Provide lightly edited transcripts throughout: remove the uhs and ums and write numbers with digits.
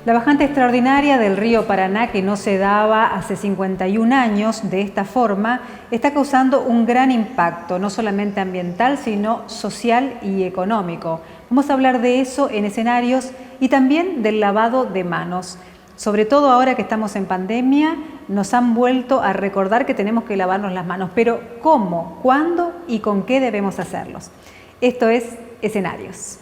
La bajante extraordinaria del río Paraná, que no se daba hace 51 años de esta forma, está causando un gran impacto, no solamente ambiental, sino social y económico. Vamos a hablar de eso en escenarios y también del lavado de manos. Sobre todo ahora que estamos en pandemia, nos han vuelto a recordar que tenemos que lavarnos las manos. Pero ¿cómo, cuándo y con qué debemos hacerlos? Esto es Escenarios.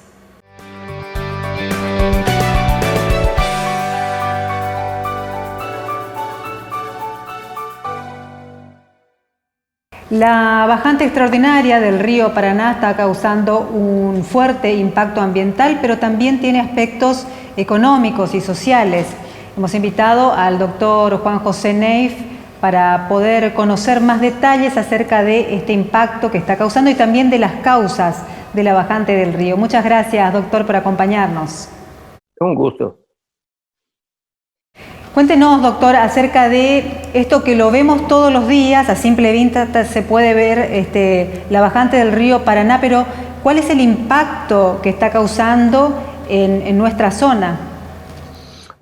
La bajante extraordinaria del río Paraná está causando un fuerte impacto ambiental, pero también tiene aspectos económicos y sociales. Hemos invitado al doctor Juan José Neif para poder conocer más detalles acerca de este impacto que está causando y también de las causas de la bajante del río. Muchas gracias, doctor, por acompañarnos. Un gusto. Cuéntenos, doctor, acerca de esto que lo vemos todos los días, a simple vista se puede ver la bajante del río Paraná, pero ¿cuál es el impacto que está causando en nuestra zona?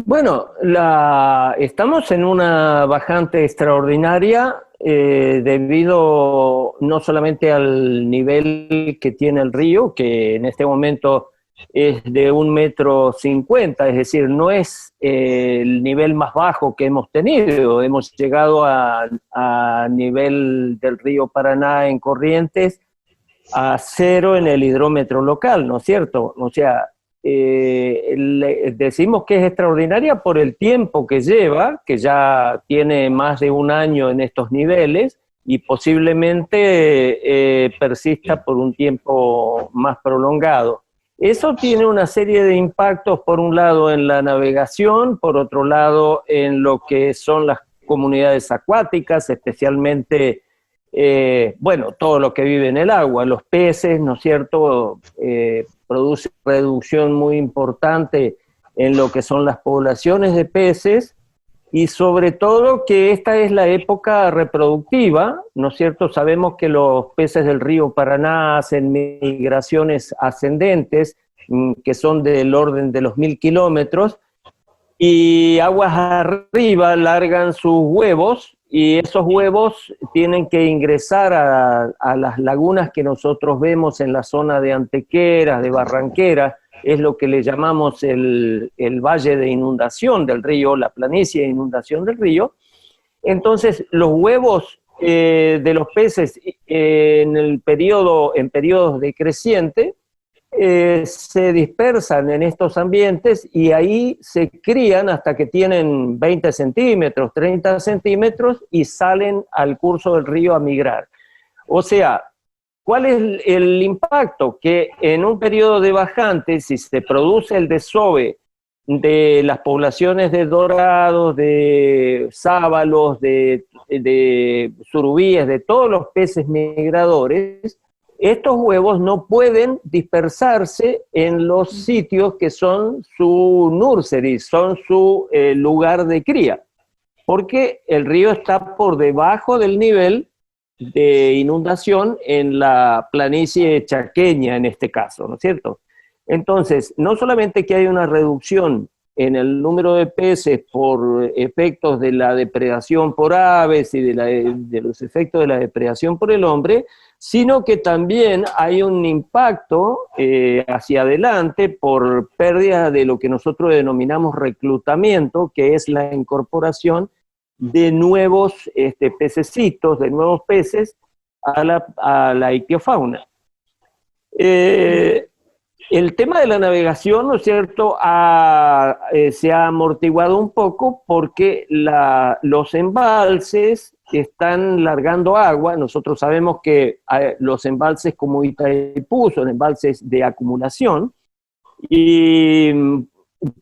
Bueno, estamos en una bajante extraordinaria debido no solamente al nivel que tiene el río, que en este momento es de 1,50 m, es decir, no es el nivel más bajo que hemos tenido. Hemos llegado a nivel del río Paraná en Corrientes a 0 en el hidrómetro local, ¿no es cierto? O sea, decimos que es extraordinaria por el tiempo que lleva, que ya tiene más de un año en estos niveles y posiblemente persista por un tiempo más prolongado. Eso tiene una serie de impactos, por un lado en la navegación, por otro lado en lo que son las comunidades acuáticas, especialmente, bueno, todo lo que vive en el agua, los peces, ¿no es cierto?, produce reducción muy importante en lo que son las poblaciones de peces, y sobre todo que esta es la época reproductiva, ¿no es cierto? Sabemos que los peces del río Paraná hacen migraciones ascendentes, que son del orden de los 1.000 kilómetros, y aguas arriba largan sus huevos, y esos huevos tienen que ingresar a las lagunas que nosotros vemos en la zona de Antequeras, de Barranqueras. Es lo que le llamamos el valle de inundación del río, la planicie de inundación del río. Entonces, los huevos de los peces en periodos decrecientes se dispersan en estos ambientes y ahí se crían hasta que tienen 20 centímetros, 30 centímetros y salen al curso del río a migrar. O sea, ¿cuál es el impacto? Que en un periodo de bajante, si se produce el desove de las poblaciones de dorados, de sábalos, de surubíes, de todos los peces migradores, estos huevos no pueden dispersarse en los sitios que son su nursery, son su lugar de cría, porque el río está por debajo del nivel de inundación en la planicie chaqueña en este caso, ¿no es cierto? Entonces, no solamente que hay una reducción en el número de peces por efectos de la depredación por aves y de los efectos de la depredación por el hombre, sino que también hay un impacto hacia adelante por pérdida de lo que nosotros denominamos reclutamiento, que es la incorporación de nuevos pececitos, de nuevos peces a la ictiofauna. El tema de la navegación, ¿no es cierto?, se ha amortiguado un poco porque los embalses están largando agua. Nosotros sabemos que los embalses como Itaipú son embalses de acumulación, y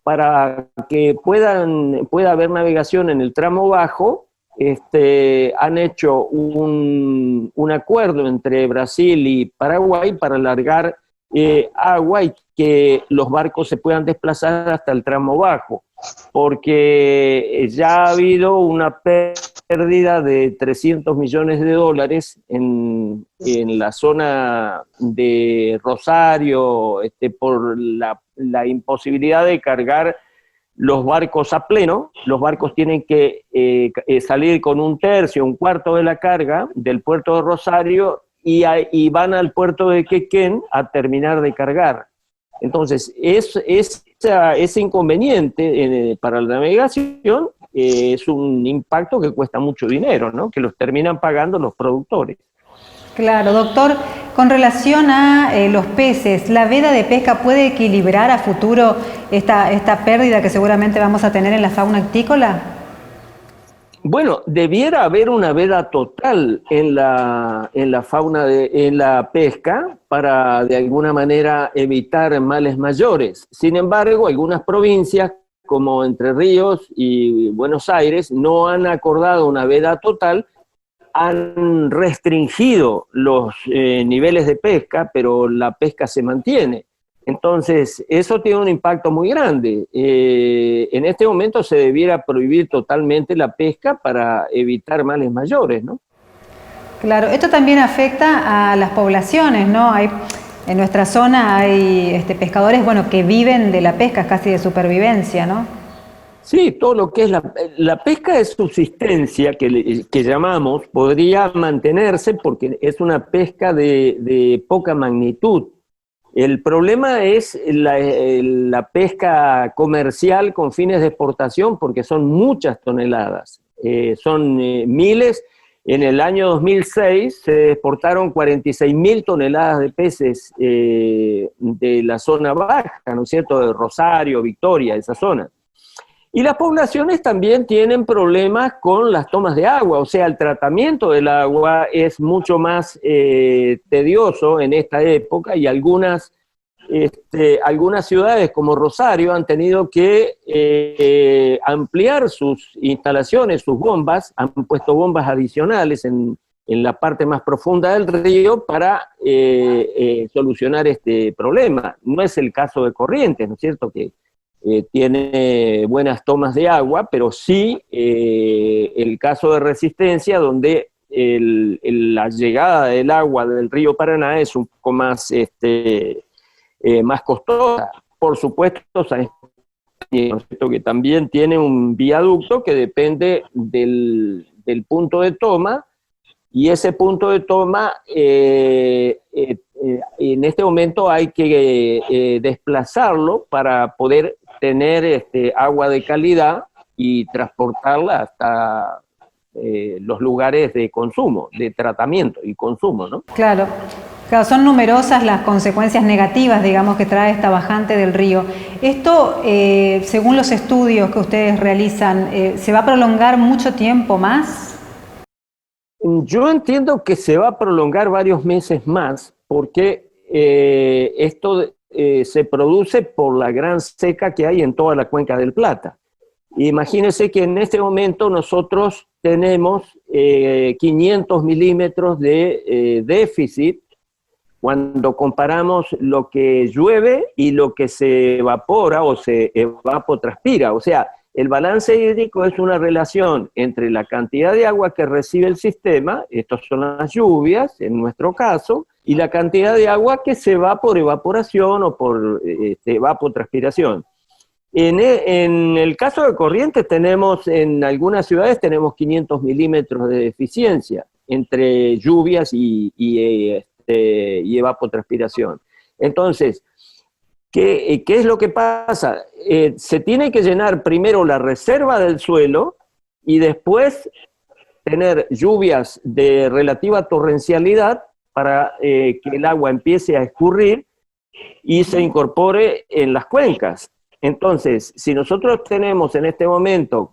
para que pueda haber navegación en el tramo bajo, han hecho un acuerdo entre Brasil y Paraguay para alargar agua y que los barcos se puedan desplazar hasta el tramo bajo, porque ya ha habido una pérdida de 300 millones de dólares en la zona de Rosario, por la imposibilidad de cargar los barcos a pleno, los barcos tienen que salir con un tercio, un cuarto de la carga del puerto de Rosario y van al puerto de Quequén a terminar de cargar. Entonces, ese inconveniente para la navegación es un impacto que cuesta mucho dinero, ¿no? Que los terminan pagando los productores. Claro, doctor, con relación a los peces, ¿la veda de pesca puede equilibrar a futuro esta pérdida que seguramente vamos a tener en la fauna actícola? Bueno, debiera haber una veda total en la fauna, en la pesca, para de alguna manera evitar males mayores. Sin embargo, algunas provincias, como Entre Ríos y Buenos Aires, no han acordado una veda total, han restringido los niveles de pesca, pero la pesca se mantiene. Entonces, eso tiene un impacto muy grande. En este momento se debiera prohibir totalmente la pesca para evitar males mayores, ¿no? Claro, esto también afecta a las poblaciones, ¿no? En nuestra zona hay pescadores, bueno, que viven de la pesca, casi de supervivencia, ¿no? Sí, todo lo que es la pesca de subsistencia, que llamamos, podría mantenerse porque es una pesca de poca magnitud. El problema es la pesca comercial con fines de exportación, porque son muchas toneladas, son miles. En el año 2006 se exportaron 46.000 toneladas de peces de la zona baja, ¿no es cierto?, de Rosario, Victoria, esa zona. Y las poblaciones también tienen problemas con las tomas de agua, o sea, el tratamiento del agua es mucho más tedioso en esta época y algunas ciudades como Rosario han tenido que ampliar sus instalaciones, sus bombas, han puesto bombas adicionales en la parte más profunda del río para solucionar este problema. No es el caso de Corrientes, ¿no es cierto?, que tiene buenas tomas de agua, pero sí el caso de Resistencia, donde la llegada del agua del río Paraná es un poco más, más costosa. Por supuesto, San Esteban, que también tiene un viaducto que depende del punto de toma, y ese punto de toma en este momento hay que desplazarlo para poder tener agua de calidad y transportarla hasta los lugares de consumo, de tratamiento y consumo, ¿no? Claro. Claro, son numerosas las consecuencias negativas, digamos, que trae esta bajante del río. Esto, según los estudios que ustedes realizan, ¿se va a prolongar mucho tiempo más? Yo entiendo que se va a prolongar varios meses más, porque esto se produce por la gran seca que hay en toda la cuenca del Plata. Imagínense que en este momento nosotros tenemos 500 milímetros de déficit cuando comparamos lo que llueve y lo que se evapora o se evapotranspira. O sea, el balance hídrico es una relación entre la cantidad de agua que recibe el sistema, estas son las lluvias en nuestro caso, y la cantidad de agua que se va por evaporación o por evapotranspiración. En el caso de Corrientes en algunas ciudades tenemos 500 milímetros de deficiencia entre lluvias y evapotranspiración. Entonces, ¿qué es lo que pasa? Se tiene que llenar primero la reserva del suelo y después tener lluvias de relativa torrencialidad para que el agua empiece a escurrir y se incorpore en las cuencas. Entonces, si nosotros tenemos en este momento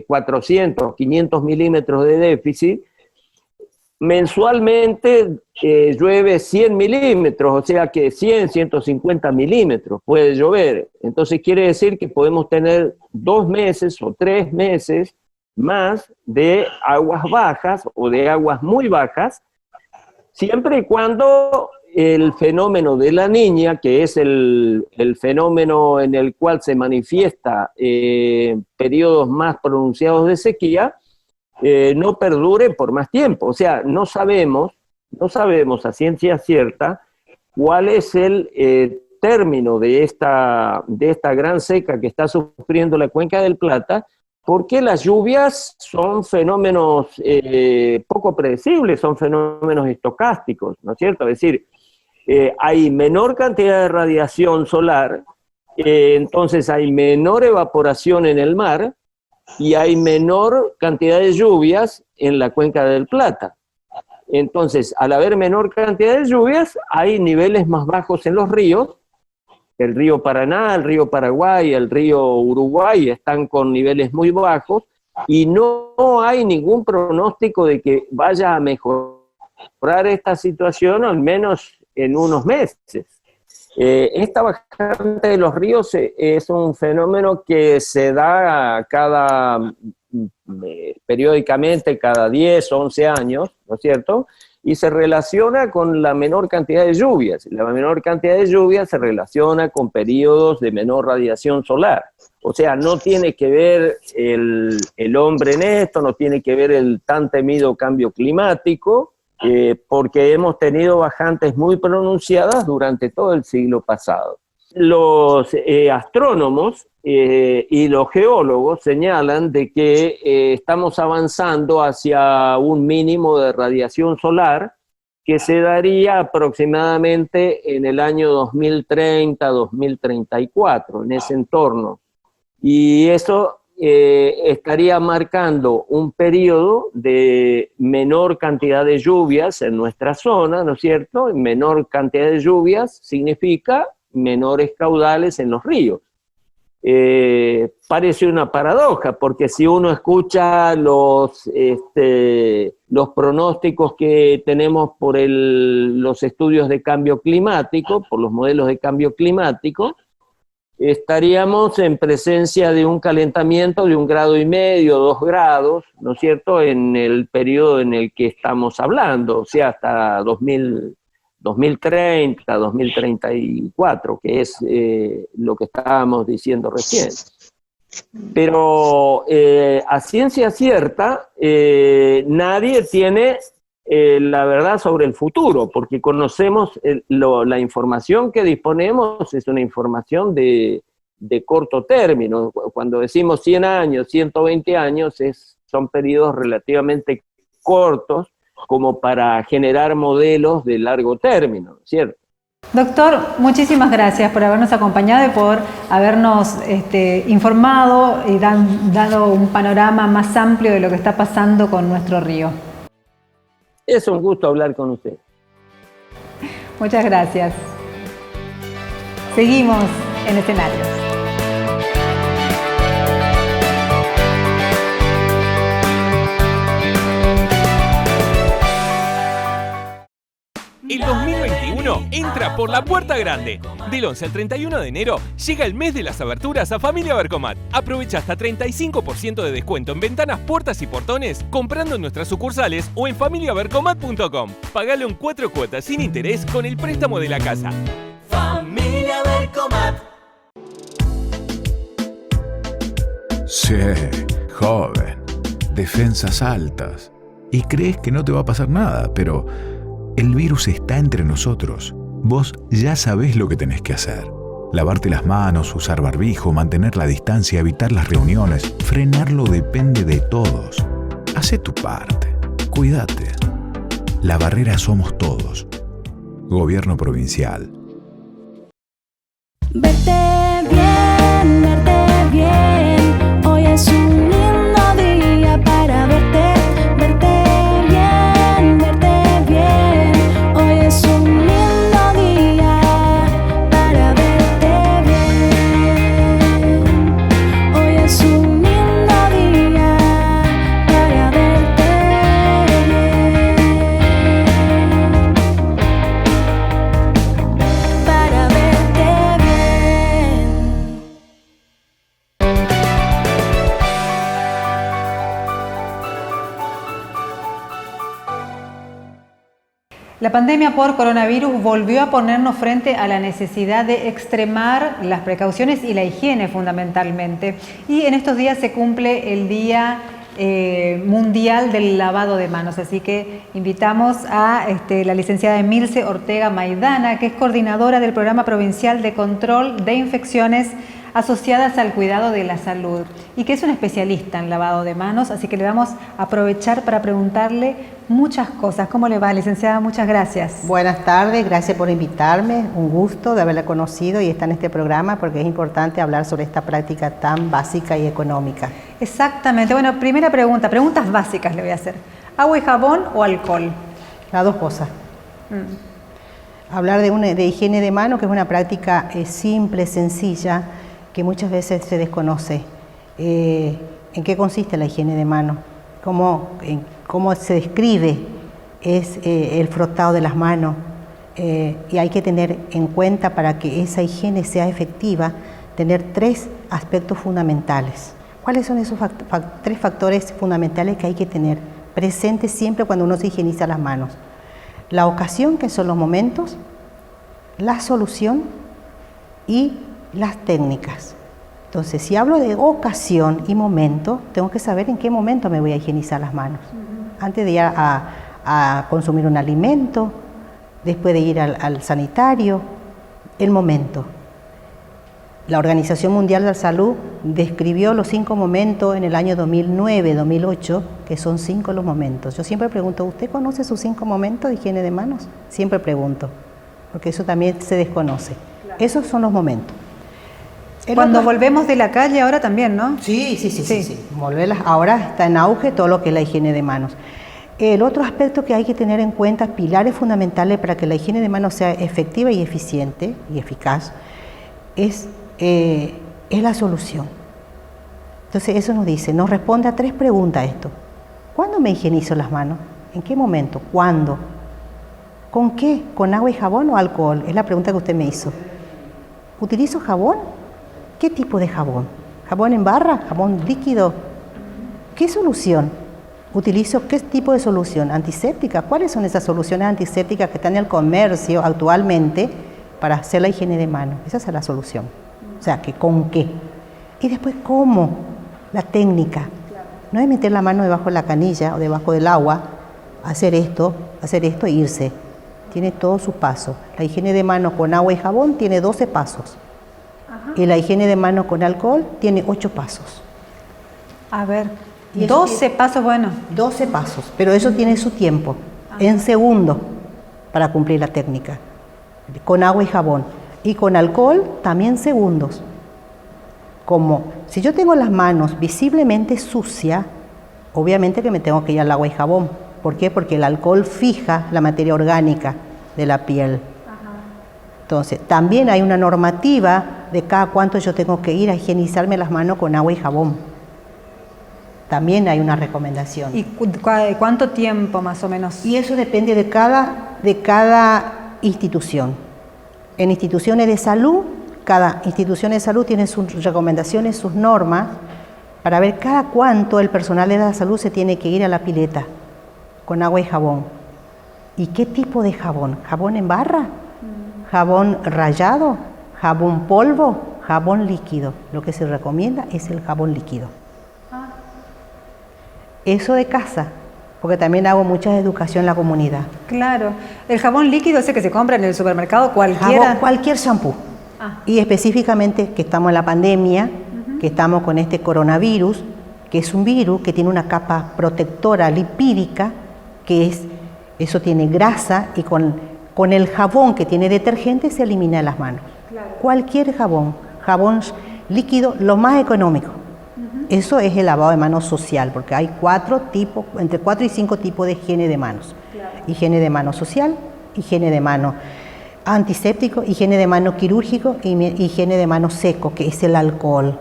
400, 500 milímetros de déficit, mensualmente llueve 100 milímetros, o sea que 100, 150 milímetros puede llover. Entonces quiere decir que podemos tener 2 meses o 3 meses más de aguas bajas o de aguas muy bajas, siempre y cuando el fenómeno de la Niña, que es el fenómeno en el cual se manifiesta periodos más pronunciados de sequía, no perdure por más tiempo. O sea, no sabemos a ciencia cierta cuál es el término de esta gran seca que está sufriendo la Cuenca del Plata, porque las lluvias son fenómenos poco predecibles, son fenómenos estocásticos, ¿no es cierto? Es decir, hay menor cantidad de radiación solar, entonces hay menor evaporación en el mar y hay menor cantidad de lluvias en la Cuenca del Plata. Entonces, al haber menor cantidad de lluvias, hay niveles más bajos en los ríos. El río Paraná, el río Paraguay, el río Uruguay están con niveles muy bajos y no hay ningún pronóstico de que vaya a mejorar esta situación, al menos en unos meses. Esta bajante de los ríos es un fenómeno que se da periódicamente, cada 10, 11 años, ¿no es cierto?, y se relaciona con la menor cantidad de lluvias. La menor cantidad de lluvias se relaciona con periodos de menor radiación solar. O sea, no tiene que ver el hombre en esto, no tiene que ver el tan temido cambio climático, porque hemos tenido bajantes muy pronunciadas durante todo el siglo pasado. Los astrónomos y los geólogos señalan de que estamos avanzando hacia un mínimo de radiación solar que se daría aproximadamente en el año 2030-2034, en ese entorno. Y eso estaría marcando un periodo de menor cantidad de lluvias en nuestra zona, ¿no es cierto? Menor cantidad de lluvias significa menores caudales en los ríos. Parece una paradoja, porque si uno escucha los pronósticos que tenemos por los estudios de cambio climático, por los modelos de cambio climático, estaríamos en presencia de un calentamiento de 1,5 grados, 2 grados, ¿no es cierto?, en el periodo en el que estamos hablando, o sea, hasta 2030, 2034, que es lo que estábamos diciendo recién. Pero a ciencia cierta, nadie tiene la verdad sobre el futuro, porque conocemos la información que disponemos es una información de corto término. Cuando decimos 100 años, 120 años, son periodos relativamente cortos como para generar modelos de largo término, ¿cierto? Doctor, muchísimas gracias por habernos acompañado y por habernos informado y dado un panorama más amplio de lo que está pasando con nuestro río. Es un gusto hablar con usted. Muchas gracias. Seguimos en Escenarios. El 2021 entra por la puerta grande. Del 11 al 31 de enero llega el mes de las aberturas a Familia Vercomat. Aprovecha hasta 35% de descuento en ventanas, puertas y portones comprando en nuestras sucursales o en familiavercomat.com. Pagalo en 4 cuotas sin interés con el préstamo de la casa. Familia Vercomat. Sí, joven. Defensas altas. Y crees que no te va a pasar nada, pero el virus está entre nosotros. Vos ya sabés lo que tenés que hacer. Lavarte las manos, usar barbijo, mantener la distancia, evitar las reuniones. Frenarlo depende de todos. Hacé tu parte. Cuídate. La barrera somos todos. Gobierno provincial. Verte bien. Hoy es un lindo día para verte bien, verte bien. Hoy es un lindo día para verte bien. Hoy es un lindo día para verte bien. Para verte bien. La pandemia por coronavirus volvió a ponernos frente a la necesidad de extremar las precauciones y la higiene fundamentalmente. Y en estos días se cumple el Día mundial del lavado de manos. Así que invitamos a la licenciada Emilce Ortega Maidana, que es coordinadora del Programa Provincial de Control de Infecciones asociadas al cuidado de la salud y que es una especialista en lavado de manos, así que le vamos a aprovechar para preguntarle muchas cosas. ¿Cómo le va, licenciada? Muchas gracias. Buenas tardes, gracias por invitarme, un gusto de haberla conocido y estar en este programa porque es importante hablar sobre esta práctica tan básica y económica. Exactamente. Bueno, primera pregunta, preguntas básicas le voy a hacer. ¿Agua y jabón o alcohol? Las dos cosas. Hablar de higiene de mano, que es una práctica simple, sencilla, que muchas veces se desconoce. ¿En qué consiste la higiene de mano? ¿Cómo se describe? Es el frotado de las manos. Y hay que tener en cuenta, para que esa higiene sea efectiva, tener 3 aspectos fundamentales. ¿Cuáles son esos 3 factores fundamentales que hay que tener presentes siempre cuando uno se higieniza las manos? La ocasión, que son los momentos, la solución y las técnicas. Entonces, si hablo de ocasión y momento, tengo que saber en qué momento me voy a higienizar las manos. Antes de ir a consumir un alimento, después de ir al sanitario, el momento. La Organización Mundial de la Salud describió los 5 momentos en el año 2009-2008, que son 5 los momentos. Yo siempre pregunto, ¿usted conoce sus 5 momentos de higiene de manos? Siempre pregunto, porque eso también se desconoce. Claro. Esos son los momentos. Cuando volvemos de la calle ahora también, ¿no? Sí. Ahora está en auge todo lo que es la higiene de manos. El otro aspecto que hay que tener en cuenta, pilares fundamentales para que la higiene de manos sea efectiva y eficiente y eficaz, es la solución. Entonces eso nos responde a 3 preguntas esto. ¿Cuándo me higienizo las manos? ¿En qué momento? ¿Cuándo? ¿Con qué? ¿Con agua y jabón o alcohol? Es la pregunta que usted me hizo. ¿Utilizo jabón? ¿Qué tipo de jabón? ¿Jabón en barra? ¿Jabón líquido? ¿Qué solución? ¿Utilizo qué tipo de solución? ¿Antiséptica? ¿Cuáles son esas soluciones antisépticas que están en el comercio actualmente para hacer la higiene de manos? Esa es la solución. O sea, que ¿con qué? Y después, ¿cómo? La técnica. No es meter la mano debajo de la canilla o debajo del agua, hacer esto e irse. Tiene todos sus pasos. La higiene de manos con agua y jabón tiene 12 pasos. Y la higiene de manos con alcohol tiene 8 pasos. A ver, 12 pasos, bueno. 12 pasos, pero eso tiene su tiempo, en segundos, para cumplir la técnica. Con agua y jabón. Y con alcohol también segundos. Como si yo tengo las manos visiblemente sucias, obviamente que me tengo que ir al agua y jabón. ¿Por qué? Porque el alcohol fija la materia orgánica de la piel. Entonces, también hay una normativa de cada cuánto yo tengo que ir a higienizarme las manos con agua y jabón. También hay una recomendación. ¿Y cuánto tiempo más o menos? Y eso depende de cada institución. En instituciones de salud, cada institución de salud tiene sus recomendaciones, sus normas, para ver cada cuánto el personal de la salud se tiene que ir a la pileta con agua y jabón. ¿Y qué tipo de jabón? ¿Jabón en barra? ¿Jabón rallado? ¿Jabón polvo? ¿Jabón líquido? Lo que se recomienda es el jabón líquido. Eso de casa, porque también hago mucha educación en la comunidad. Claro. El jabón líquido ese que se compra en el supermercado, cualquiera. Cualquier shampoo. Y específicamente que estamos en la pandemia, que estamos con este coronavirus, que es un virus que tiene una capa protectora lipídica, eso tiene grasa, y con el jabón que tiene detergente se elimina de las manos. Claro. Cualquier jabón líquido, lo más económico. Eso es el lavado de manos social, porque hay 4 tipos, entre 4 y 5 tipos de higiene de manos. Claro. Higiene de mano social, higiene de mano antiséptico, higiene de mano quirúrgico y higiene de mano seco, que es el alcohol.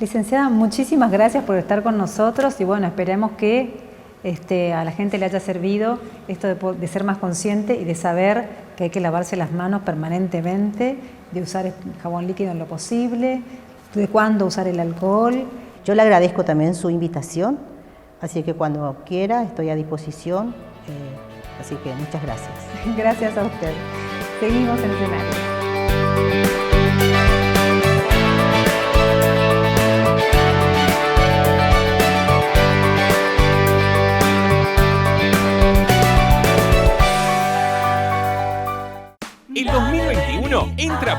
Licenciada, muchísimas gracias por estar con nosotros y bueno, esperemos que a la gente le haya servido esto de ser más consciente y de saber que hay que lavarse las manos permanentemente, de usar jabón líquido en lo posible, de cuándo usar el alcohol. Yo le agradezco también su invitación, así que cuando quiera estoy a disposición, así que muchas gracias. Gracias a usted. Seguimos en escenario.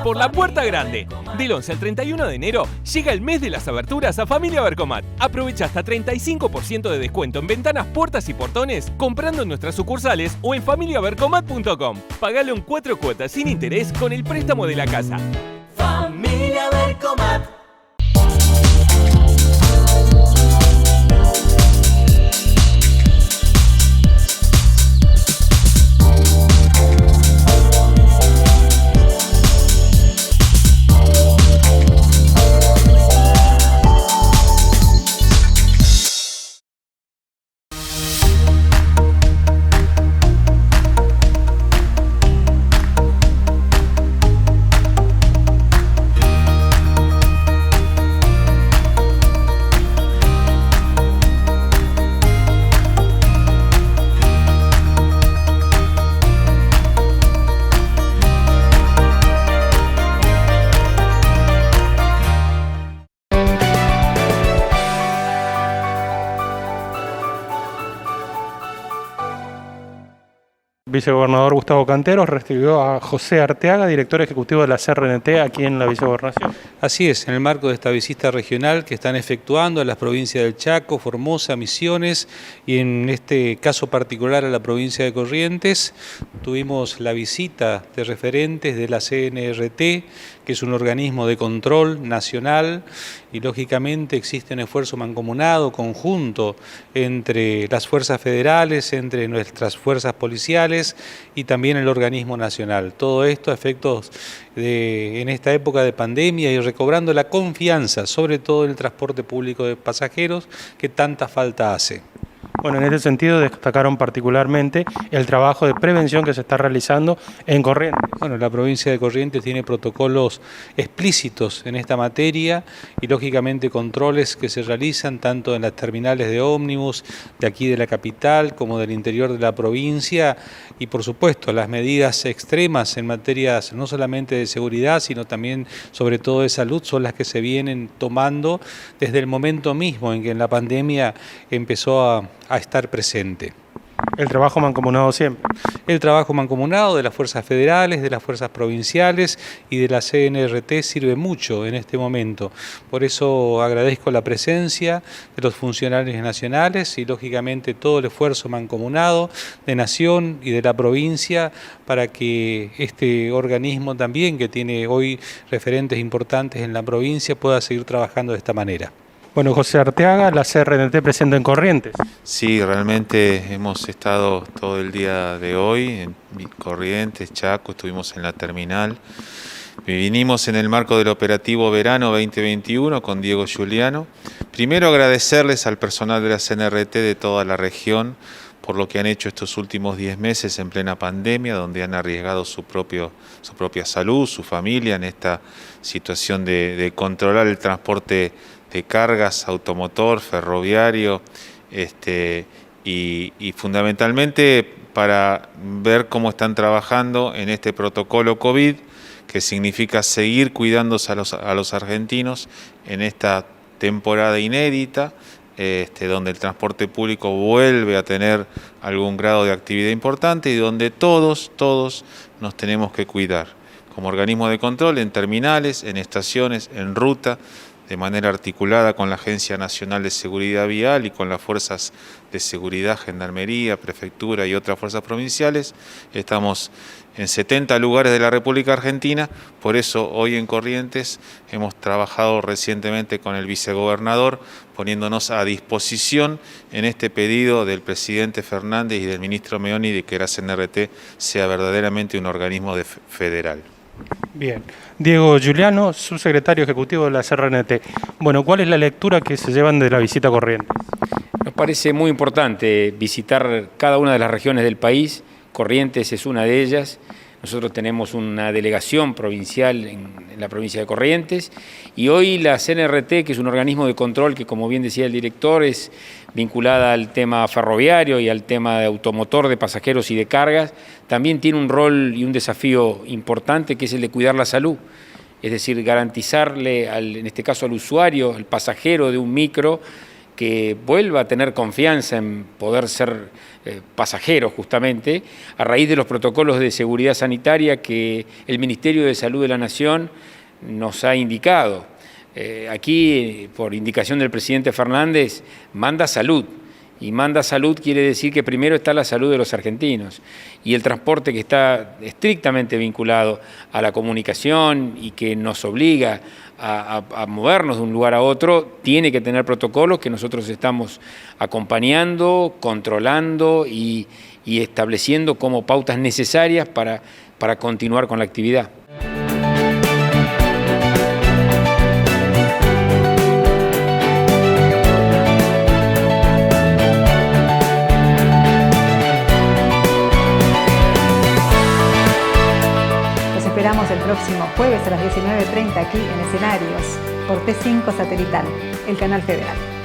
por la puerta grande. Del 11 al 31 de enero llega el mes de las aberturas a Familia Vercomat. Aprovecha hasta 35% de descuento en ventanas, puertas y portones comprando en nuestras sucursales o en familiavercomat.com. Pagalo en 4 cuotas sin interés con el préstamo de la casa. Familia Vercomat. Vicegobernador Gustavo Canteros recibió a José Arteaga, director ejecutivo de la CRNT aquí en la Vicegobernación. Así es, en el marco de esta visita regional que están efectuando a las provincias del Chaco, Formosa, Misiones y en este caso particular a la provincia de Corrientes, tuvimos la visita de referentes de la CNRT, que es un organismo de control nacional, y lógicamente existe un esfuerzo mancomunado, conjunto, entre las fuerzas federales, entre nuestras fuerzas policiales y también el organismo nacional. Todo esto a efectos en esta época de pandemia y recobrando la confianza, sobre todo en el transporte público de pasajeros, que tanta falta hace. Bueno, en este sentido destacaron particularmente el trabajo de prevención que se está realizando en Corrientes. Bueno, la provincia de Corrientes tiene protocolos explícitos en esta materia y lógicamente controles que se realizan tanto en las terminales de ómnibus de aquí de la capital como del interior de la provincia y por supuesto las medidas extremas en materias no solamente de seguridad sino también sobre todo de salud son las que se vienen tomando desde el momento mismo en que en la pandemia empezó a estar presente. El trabajo mancomunado siempre. El trabajo mancomunado de las fuerzas federales, de las fuerzas provinciales y de la CNRT sirve mucho en este momento. Por eso agradezco la presencia de los funcionarios nacionales y lógicamente todo el esfuerzo mancomunado de Nación y de la provincia para que este organismo también, que tiene hoy referentes importantes en la provincia, pueda seguir trabajando de esta manera. Bueno, José Arteaga, la CRNT presente en Corrientes. Sí, realmente hemos estado todo el día de hoy en Corrientes, Chaco, estuvimos en la terminal. Vinimos en el marco del operativo Verano 2021 con Diego Giuliano. Primero agradecerles al personal de la CNRT de toda la región por lo que han hecho estos últimos 10 meses en plena pandemia, donde han arriesgado su propia salud, su familia, en esta situación de controlar el transporte de cargas, automotor, ferroviario, y fundamentalmente para ver cómo están trabajando en este protocolo COVID, que significa seguir cuidándose a los argentinos en esta temporada inédita, donde el transporte público vuelve a tener algún grado de actividad importante y donde todos nos tenemos que cuidar, como organismo de control, en terminales, en estaciones, en ruta, de manera articulada con la Agencia Nacional de Seguridad Vial y con las fuerzas de seguridad, Gendarmería, Prefectura y otras fuerzas provinciales. Estamos en 70 lugares de la República Argentina, por eso hoy en Corrientes hemos trabajado recientemente con el vicegobernador, poniéndonos a disposición en este pedido del presidente Fernández y del ministro Meoni de que la CNRT sea verdaderamente un organismo federal. Bien. Diego Giuliano, subsecretario ejecutivo de la CRNT. Bueno, ¿cuál es la lectura que se llevan de la visita a Corrientes? Nos parece muy importante visitar cada una de las regiones del país. Corrientes es una de ellas. Nosotros tenemos una delegación provincial en la provincia de Corrientes y hoy la CNRT, que es un organismo de control que, como bien decía el director, es vinculada al tema ferroviario y al tema de automotor, de pasajeros y de cargas, también tiene un rol y un desafío importante que es el de cuidar la salud. Es decir, garantizarle, en este caso al usuario, al pasajero de un micro, que vuelva a tener confianza en poder ser pasajeros justamente, a raíz de los protocolos de seguridad sanitaria que el Ministerio de Salud de la Nación nos ha indicado. Aquí, por indicación del presidente Fernández, manda salud. Y manda salud quiere decir que primero está la salud de los argentinos. Y el transporte, que está estrictamente vinculado a la comunicación y que nos obliga a movernos de un lugar a otro, tiene que tener protocolos que nosotros estamos acompañando, controlando y estableciendo como pautas necesarias para continuar con la actividad. Esperamos el próximo jueves a las 19:30 aquí en Escenarios por T5 Satelital, el canal federal.